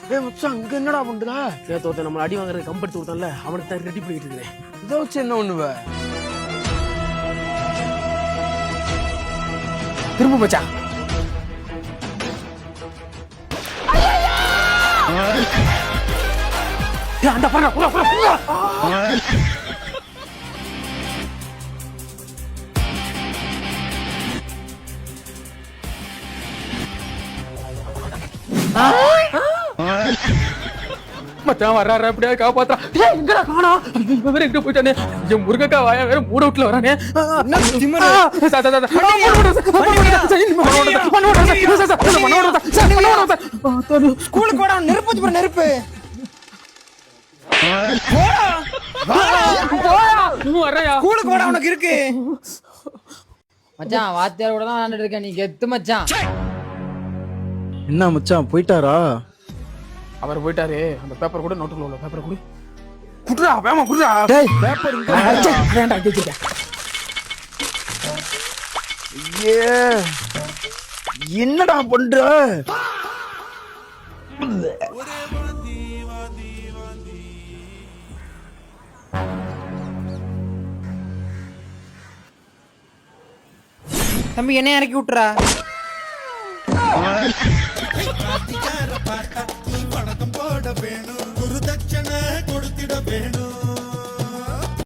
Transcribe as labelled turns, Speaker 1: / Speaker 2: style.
Speaker 1: மச்சான் அங்க என்னடா பண்ற?
Speaker 2: சேத்தோத்த நம்ம அடி வாங்குறது கம்பெடுத்து கொடுத்தான்ல அவனுக்கு தான் ரெடி பண்ணிட்டு இருக்கேன்.
Speaker 1: இதை வச்சு என்ன பண்ணுவ?
Speaker 2: திரும்ப மச்சான். அந்த பாருங்க புறா புறா புறா. மச்சான் வர்றாரு அப்படியே காப்பாத்துறா. எங்கடா காணோம்? வேற எங்க போயிட்டானே? என் முருகக்கா வாயா வேற மூட விட்டுல வரானே.
Speaker 1: ஸ்கூலுக்கு போடா, நெருப்பு வச்சு போற நெருப்பு. ஸ்கூலுக்கு போடா, உனக்கு இருக்கு.
Speaker 3: மச்சான் வாத்தியார் கூட தான் விளையாண்டுட்டு இருக்கேன். நீ கெத்து மச்சான்.
Speaker 1: என்ன மச்சான் போயிட்டாரா?
Speaker 2: அவர் போயிட்டாரு. அந்த பேப்பர் கூட நோட்டுக்குள்ள உள்ள பேப்பர் கூட குடுறா, வேமா குடுறா.
Speaker 1: டேய் பேப்பர் இங்க
Speaker 2: வேண்டாம் கேக்குங்க.
Speaker 1: ஐயே என்னடா பண்ற?
Speaker 3: தம்பி என்ன இறக்கி விட்டுறா.
Speaker 4: வணக்கம் போட வேணும், குரு தட்சணை கொடுத்திட வேணும்.